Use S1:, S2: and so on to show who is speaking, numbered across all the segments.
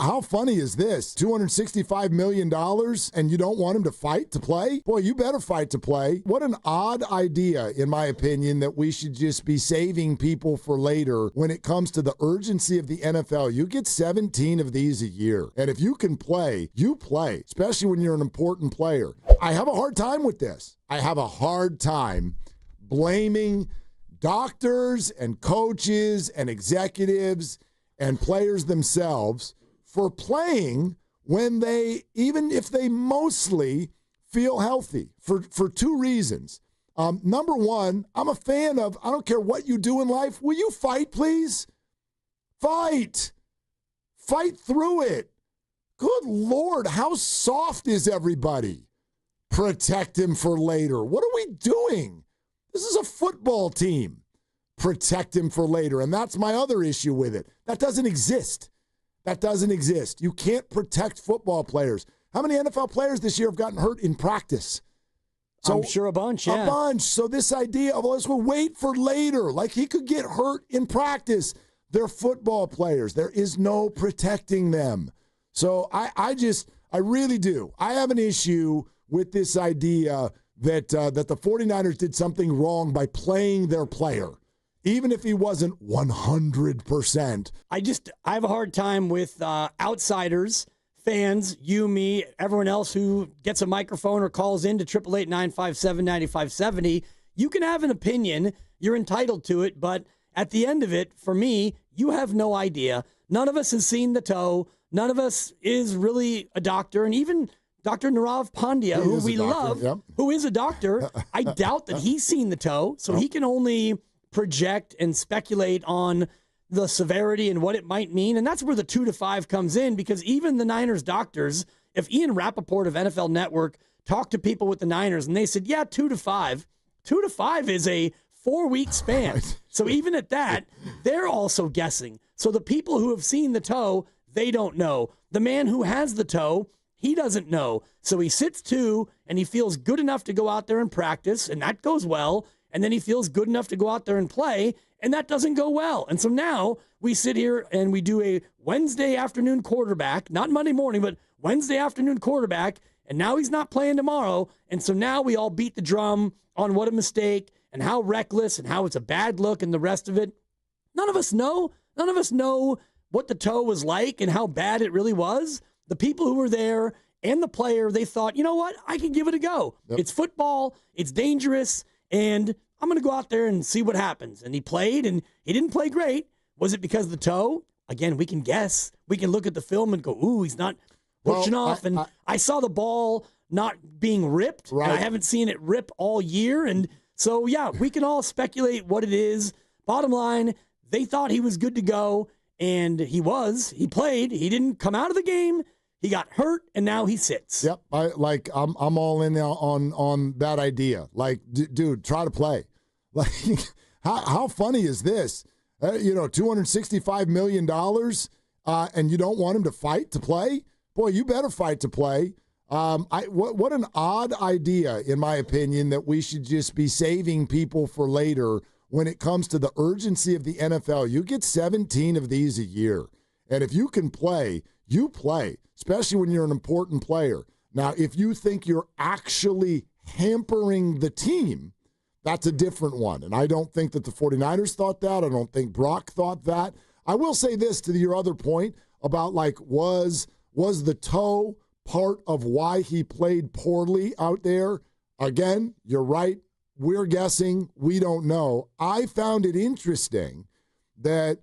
S1: How funny is this? $265 million and you don't want him to fight to play? Boy, you better fight to play. What an odd idea, in my opinion, that we should just be saving people for later when it comes to the urgency of the NFL. You get 17 of these a year. And if you can play, you play, especially when you're an important player. I have a hard time with this. I have a hard time blaming doctors and coaches and executives and players themselves for playing when they, even if they mostly feel healthy, for two reasons. Number one, I'm a fan of, I don't care what you do in life, will you fight, please? Fight. Fight through it. Good Lord, how soft is everybody? Protect him for later. What are we doing? This is a football team. Protect him for later. And that's my other issue with it. That doesn't exist. That doesn't exist. You can't protect football players. How many NFL players this year have gotten hurt in practice?
S2: So, I'm sure a bunch, yeah.
S1: A bunch. So this idea of, let's wait for later, like he could get hurt in practice. They're football players. There is no protecting them. So I really do. I have an issue with this idea that the 49ers did something wrong by playing their player, even if he wasn't 100%.
S2: I have a hard time with outsiders, fans, you, me, everyone else who gets a microphone or calls in to 888-957-9570. You can have an opinion. You're entitled to it. But at the end of it, for me, you have no idea. None of us has seen the toe. None of us is really a doctor. And even Dr. Nirav Pandya, who we love, yep, who is a doctor, I doubt that he's seen the toe. So he can only project and speculate on the severity and what it might mean. And that's where the 2 to 5 comes in, because even the Niners doctors, if Ian Rappaport of NFL Network talked to people with the Niners and they said, yeah, 2 to 5 is a 4-week span. Right. So even at that, they're also guessing. So the people who have seen the toe, they don't know. The man who has the toe, he doesn't know. So he sits 2 and he feels good enough to go out there and practice, and that goes well. And then he feels good enough to go out there and play, and that doesn't go well. And so now we sit here and we do a Wednesday afternoon quarterback, not Monday morning, but Wednesday afternoon quarterback, and now he's not playing tomorrow. And so now we all beat the drum on what a mistake and how reckless and how it's a bad look and the rest of it. None of us know. None of us know what the toe was like and how bad it really was. The people who were there and the player, they thought, you know what? I can give it a go. Yep. It's football. It's dangerous. And I'm going to go out there and see what happens. And he played, and he didn't play great. Was it because of the toe? Again, we can guess. We can look at the film and go, ooh, he's not pushing off. And I saw the ball not being ripped, right, and I haven't seen it rip all year. And so, yeah, we can all speculate what it is. Bottom line, they thought he was good to go, and he was. He played. He didn't come out of the game. He got hurt, and now he sits.
S1: Yep, I'm all in now on that idea. Like, dude, try to play. Like, how funny is this? $265 million, and you don't want him to fight to play? Boy, you better fight to play. What an odd idea, in my opinion, that we should just be saving people for later when it comes to the urgency of the NFL. You get 17 of these a year, and if you can play, you play, especially when you're an important player. Now, if you think you're actually hampering the team, that's a different one. And I don't think that the 49ers thought that. I don't think Brock thought that. I will say this to your other point about, like, was the toe part of why he played poorly out there? Again, you're right. We're guessing. We don't know. I found it interesting that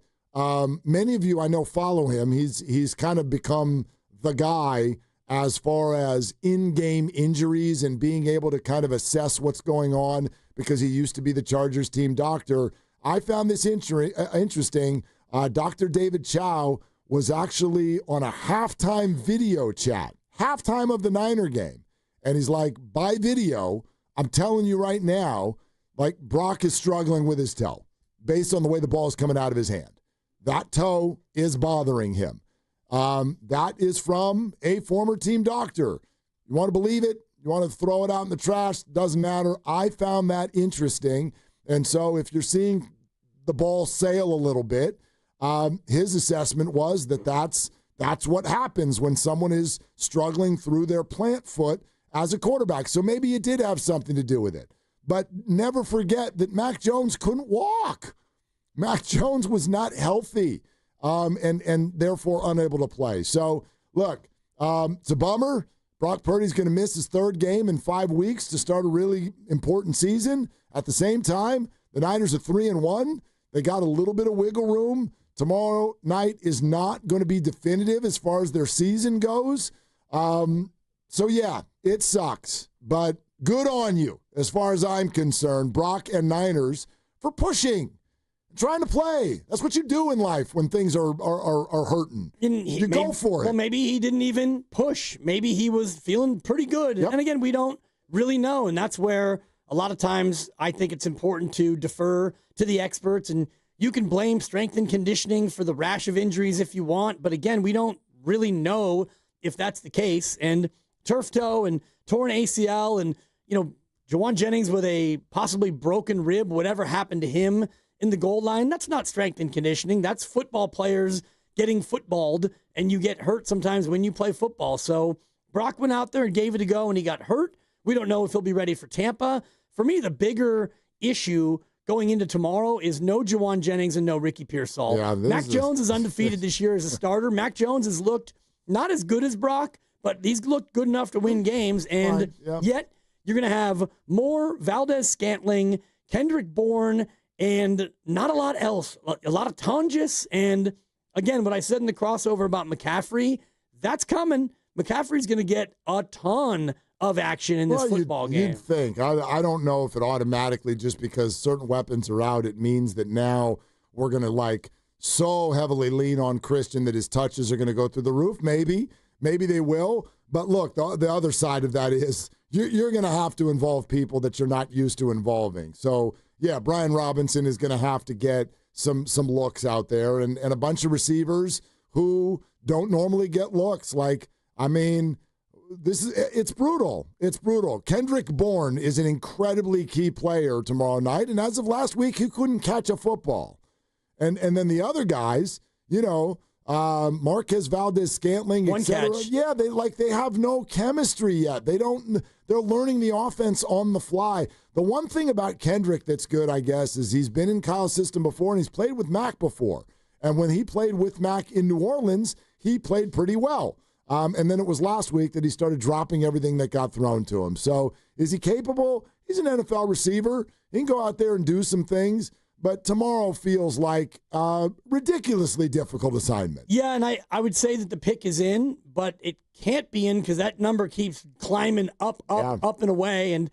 S1: many of you I know follow him. He's kind of become the guy as far as in-game injuries and being able to kind of assess what's going on, because he used to be the Chargers team doctor. I found this interesting. Dr. David Chao was actually on a halftime video chat, halftime of the Niner game. And he's like, by video, I'm telling you right now, like, Brock is struggling with his toe based on the way the ball is coming out of his hand. That toe is bothering him. That is from a former team doctor. You want to believe it? You want to throw it out in the trash? Doesn't matter. I found that interesting. And so if you're seeing the ball sail a little bit, his assessment was that that's That's what happens when someone is struggling through their plant foot as a quarterback. So maybe it did have something to do with it. But never forget that Mac Jones couldn't walk. Mac Jones was not healthy and therefore unable to play. So, look, it's a bummer. Brock Purdy's going to miss his third game in 5 weeks to start a really important season. At the same time, the Niners are 3-1. They got a little bit of wiggle room. Tomorrow night is not going to be definitive as far as their season goes. So, yeah, it sucks. But good on you, as far as I'm concerned, Brock and Niners, for pushing, trying to play. That's what you do in life when things are hurting. You go for it.
S2: Well, maybe he didn't even push. Maybe he was feeling pretty good. Yep. And again, we don't really know. And that's where a lot of times I think it's important to defer to the experts. And you can blame strength and conditioning for the rash of injuries if you want. But again, we don't really know if that's the case. And turf toe and torn ACL and, Jawan Jennings with a possibly broken rib, whatever happened to him in the goal line, that's not strength and conditioning. That's football players getting footballed, and you get hurt sometimes when you play football. So Brock went out there and gave it a go, and he got hurt. We don't know if he'll be ready for Tampa. For me, the bigger issue going into tomorrow is no Jawan Jennings and no Ricky Pearsall. Yeah, Mac Jones is undefeated this year as a starter. Mac Jones has looked not as good as Brock, but he's looked good enough to win games. And yet you're going to have more Valdez-Scantling, Kendrick Bourne, and not a lot else. A lot of Tonjes. And again, what I said in the crossover about McCaffrey, that's coming. McCaffrey's going to get a ton of action in this football game.
S1: You'd think. I don't know if it automatically, just because certain weapons are out, it means that now we're going to so heavily lean on Christian that his touches are going to go through the roof. Maybe they will. But look, the other side of that is you're going to have to involve people that you're not used to involving. So, yeah, Brian Robinson is going to have to get some looks out there, and a bunch of receivers who don't normally get looks. It's brutal. It's brutal. Kendrick Bourne is an incredibly key player tomorrow night, and as of last week, he couldn't catch a football. And then the other guys, Marquez Valdez-Scantling,
S2: one
S1: etc.
S2: catch.
S1: Yeah, they have no chemistry yet. They're learning the offense on the fly. The one thing about Kendrick that's good, I guess, is he's been in Kyle's system before, and he's played with Mac before. And when he played with Mac in New Orleans, he played pretty well. And then it was last week that he started dropping everything that got thrown to him. So is he capable? He's an NFL receiver. He can go out there and do some things. But tomorrow feels like a ridiculously difficult assignment.
S2: Yeah, and I would say that the pick is in, but it can't be in because that number keeps climbing up and away. And,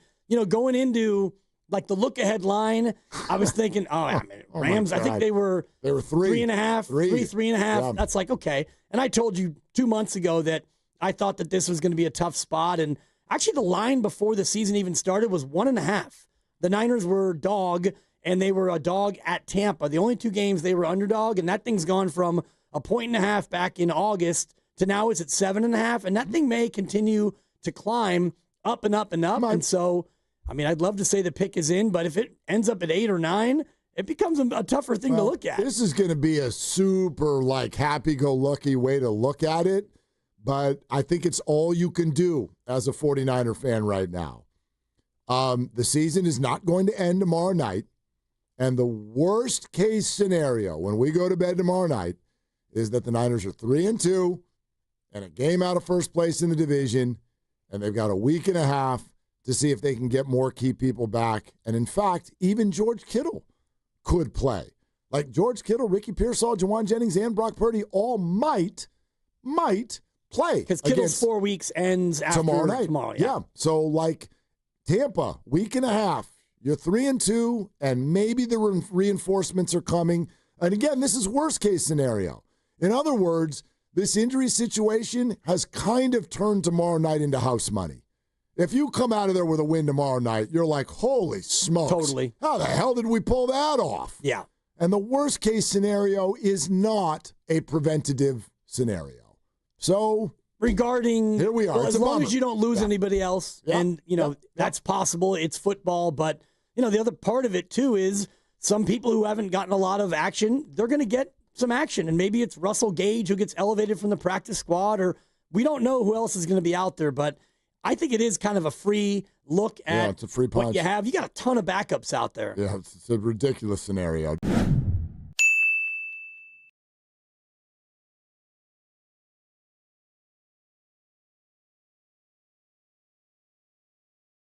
S2: going into the look-ahead line, I was thinking, Rams, I think they were 3.5, 3.5. Yeah. That's okay. And I told you 2 months ago that I thought that this was going to be a tough spot. And actually the line before the season even started was 1.5. The Niners were dog, and they were a dog at Tampa. The only two games they were underdog, and that thing's gone from 1.5 back in August to now it's at 7.5, and that thing may continue to climb up and up and up. And so, I'd love to say the pick is in, but if it ends up at 8 or 9, it becomes a tougher thing to look at.
S1: This is going to be a super happy-go-lucky way to look at it, but I think it's all you can do as a 49er fan right now. The season is not going to end tomorrow night. And the worst case scenario when we go to bed tomorrow night is that the Niners are 3-2 and a game out of first place in the division, and they've got a week and a half to see if they can get more key people back. And in fact, even George Kittle could play. George Kittle, Ricky Pearsall, Jawan Jennings, and Brock Purdy all might play.
S2: Because Kittle's 4 weeks ends after
S1: tomorrow night.
S2: Yeah.
S1: So Tampa, week and a half. You're 3-2, and maybe the reinforcements are coming. And again, this is worst case scenario. In other words, this injury situation has kind of turned tomorrow night into house money. If you come out of there with a win tomorrow night, you're like, holy smokes.
S2: Totally.
S1: How the hell did we pull that off?
S2: Yeah.
S1: And the worst case scenario is not a preventative scenario. So
S2: regarding
S1: here we are.
S2: Well, as long as you don't lose anybody else, and that's possible. It's football, but the other part of it too is some people who haven't gotten a lot of action, they're going to get some action. And maybe it's Russell Gage who gets elevated from the practice squad, or we don't know who else is going to be out there. But I think it is kind of a free look at
S1: it's a free punch.
S2: What you have. You got a ton of backups out there.
S1: Yeah, it's a ridiculous scenario.